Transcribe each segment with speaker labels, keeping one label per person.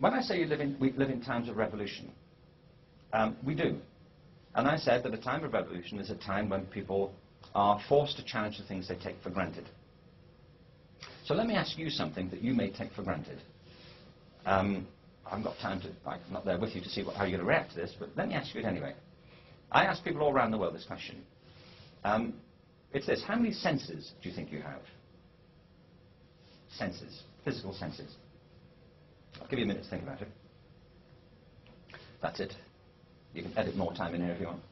Speaker 1: when I say we live in times of revolution, we do. And I said that a time of revolution is a time when people are forced to challenge the things they take for granted. So let me ask you something that you may take for granted. I haven't got time to, I'm not there with you to see how you're going to react to this, but let me ask you it anyway. I ask people all around the world this question. It's this: how many senses do you think you have? Senses, physical senses. I'll give you a minute to think about it. That's it. You can edit more time in here if you want.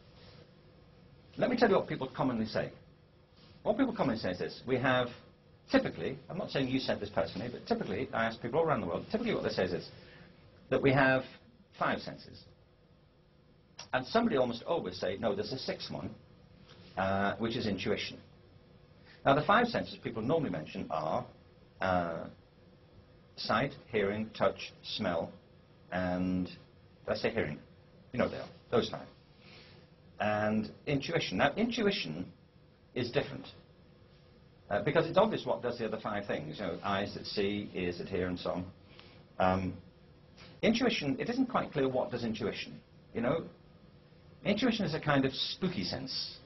Speaker 1: Let me tell you what people commonly say. What people commonly say is this: we have, typically, I'm not saying you said this personally, but typically, I ask people all around the world, typically what they say is this, that we have 5 senses. And somebody almost always say, no, there's a 6th one, which is intuition. Now, the 5 senses people normally mention are sight, hearing, touch, smell, and, did I say hearing? You know what they are, those 5. And intuition. Now, intuition is different. Because it's obvious what does the other 5 things, you know, eyes that see, ears that hear, and so on. Intuition, it isn't quite clear what does intuition, you know. Intuition is a kind of spooky sense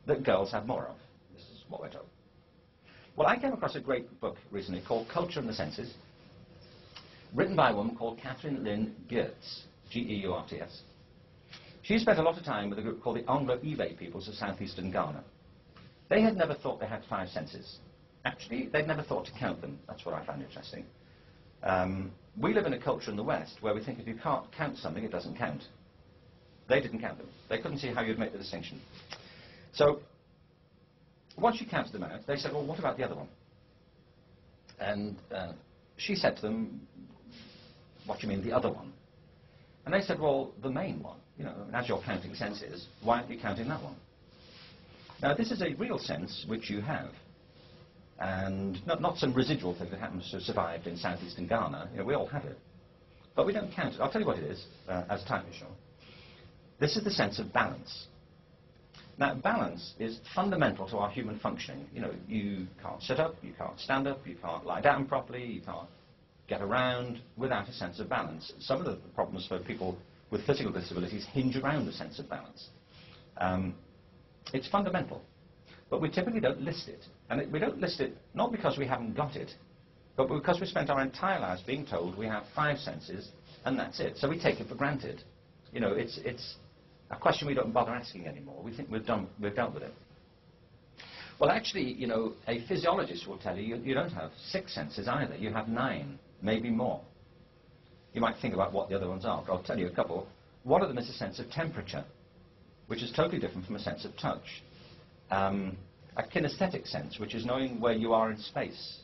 Speaker 1: that girls have more of. This is what we're told. Well, I came across a great book recently called Culture and the Senses, written by a woman called Catherine Lynn Geertz, G-E-U-R-T-S. She spent a lot of time with a group called the Anglo-Ewe peoples of southeastern Ghana. They had never thought they had 5 senses. Actually, they'd never thought to count them. That's what I found interesting. We live in a culture in the West where we think if you can't count something, it doesn't count. They didn't count them. They couldn't see how you'd make the distinction. So, once you counted them out, they said, well, what about the other one? And she said to them, what do you mean, the other one? And they said, well, the main one. You know, as you're counting senses, why aren't you counting that one? Now, this is a real sense which you have, and not some residual thing that happens to have survived in southeastern Ghana. You know, we all have it, but we don't count it. I'll tell you what it is, as time is shown. This is the sense of balance. Now, balance is fundamental to our human functioning. You know, you can't sit up, you can't stand up, you can't lie down properly, you can't get around without a sense of balance. Some of the problems for people with physical disabilities hinge around the sense of balance. It's fundamental, but we typically don't list it. And we don't list it not because we haven't got it, but because we spent our entire lives being told we have 5 senses, and that's it. So we take it for granted. You know, it's a question we don't bother asking anymore. We think we've dealt with it. Well, actually, you know, a physiologist will tell you you don't have 6 senses either. You have 9, maybe more. You might think about what the other ones are, but I'll tell you a couple. One of them is a sense of temperature, which is totally different from a sense of touch. A kinesthetic sense, which is knowing where you are in space.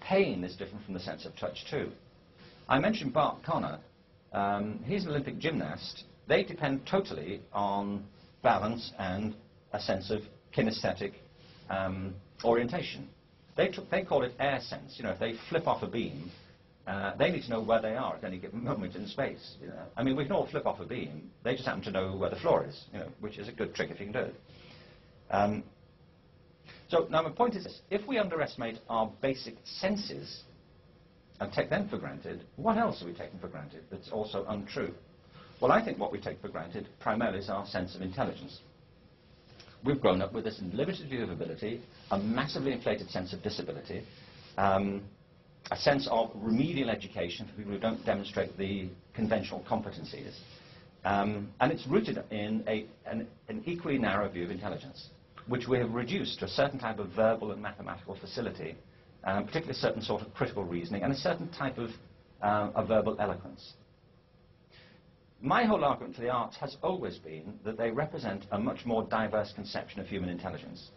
Speaker 1: Pain is different from the sense of touch too. I mentioned Bart Connor. He's an Olympic gymnast. They depend totally on balance and a sense of kinesthetic orientation. They call it air sense. You know, if they flip off a beam, they need to know where they are at any given moment in space. You know? I mean, we can all flip off a beam. They just happen to know where the floor is, you know, which is a good trick if you can do it. So now my point is this: if we underestimate our basic senses and take them for granted, what else are we taking for granted that's also untrue? Well, I think what we take for granted primarily is our sense of intelligence. We've grown up with this limited view of ability, a massively inflated sense of disability, a sense of remedial education for people who don't demonstrate the conventional competencies, and it's rooted in an equally narrow view of intelligence, which we have reduced to a certain type of verbal and mathematical facility, particularly a certain sort of critical reasoning, and a certain type of verbal eloquence. My whole argument for the arts has always been that they represent a much more diverse conception of human intelligence.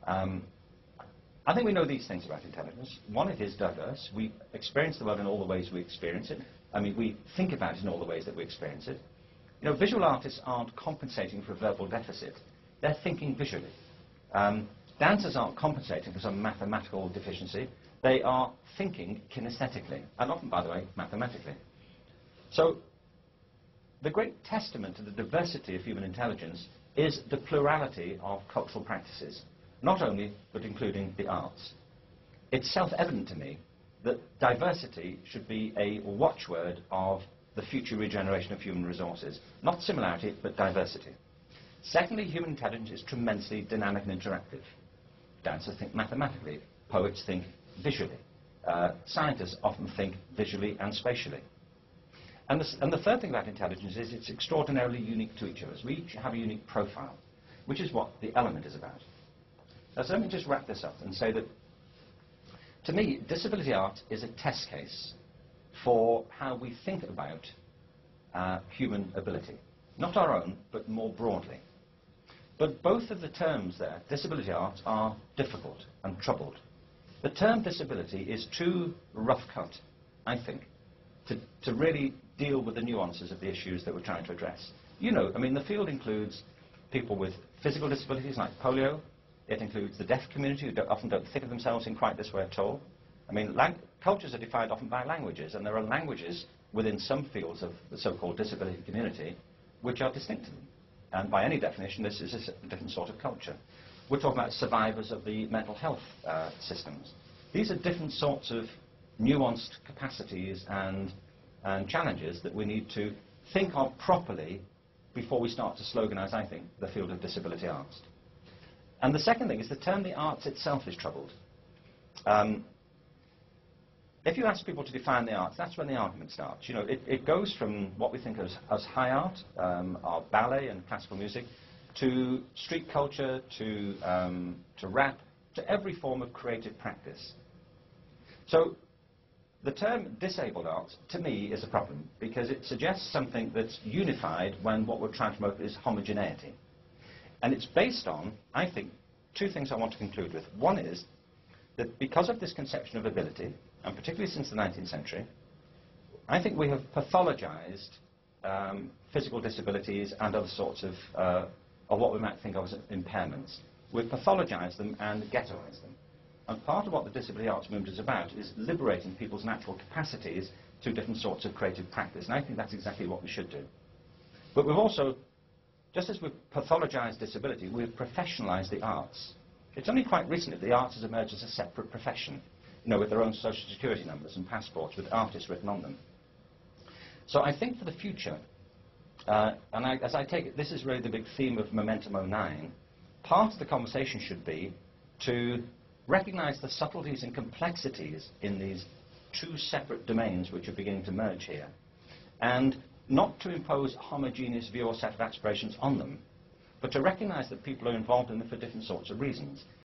Speaker 1: I think we know these things about intelligence. One, it is diverse. We experience the world in all the ways we experience it. I mean, we think about it in all the ways that we experience it. You know, visual artists aren't compensating for a verbal deficit. They're thinking visually. Dancers aren't compensating for some mathematical deficiency. They are thinking kinesthetically, and often, by the way, mathematically. So, the great testament to the diversity of human intelligence is the plurality of cultural practices, not only, but including the arts. It's self-evident to me that diversity should be a watchword of the future regeneration of human resources. Not similarity, but diversity. Secondly, human intelligence is tremendously dynamic and interactive. Dancers think mathematically. Poets think visually. Scientists often think visually and spatially. And the third thing about intelligence is it's extraordinarily unique to each of us. We each have a unique profile, which is what the element is about. Now, so let me just wrap this up and say that, to me, disability art is a test case for how we think about human ability. Not our own, but more broadly. But both of the terms there, disability art, are difficult and troubled. The term disability is too rough cut, I think, to really deal with the nuances of the issues that we're trying to address. You know, I mean, the field includes people with physical disabilities like polio. It includes the deaf community who often don't think of themselves in quite this way at all. I mean, cultures are defined often by languages, and there are languages within some fields of the so-called disability community which are distinct to them. And by any definition, this is a different sort of culture. We're talking about survivors of the mental health systems. These are different sorts of nuanced capacities and challenges that we need to think of properly before we start to sloganize, I think, the field of disability arts. And the second thing is the term the arts itself is troubled. If you ask people to define the arts, that's when the argument starts. You know, it goes from what we think as high art, our ballet and classical music, to street culture, to rap, to every form of creative practice. So the term disabled arts, to me, is a problem, because it suggests something that's unified when what we're trying to promote is homogeneity. And it's based on, I think, two things I want to conclude with. One is that because of this conception of ability, and particularly since the 19th century, I think we have pathologized physical disabilities and other sorts of what we might think of as impairments. We've pathologized them and ghettoized them. And part of what the disability arts movement is about is liberating people's natural capacities through different sorts of creative practice. And I think that's exactly what we should do. But we've also, just as we've pathologized disability, we've professionalized the arts. It's only quite recently that the arts has emerged as a separate profession, you know, with their own social security numbers and passports with artists written on them. So I think for the future, as I take it, this is really the big theme of Momentum 09, part of the conversation should be to recognize the subtleties and complexities in these two separate domains which are beginning to merge here, and not to impose a homogeneous view or set of aspirations on them, but to recognize that people are involved in them for different sorts of reasons.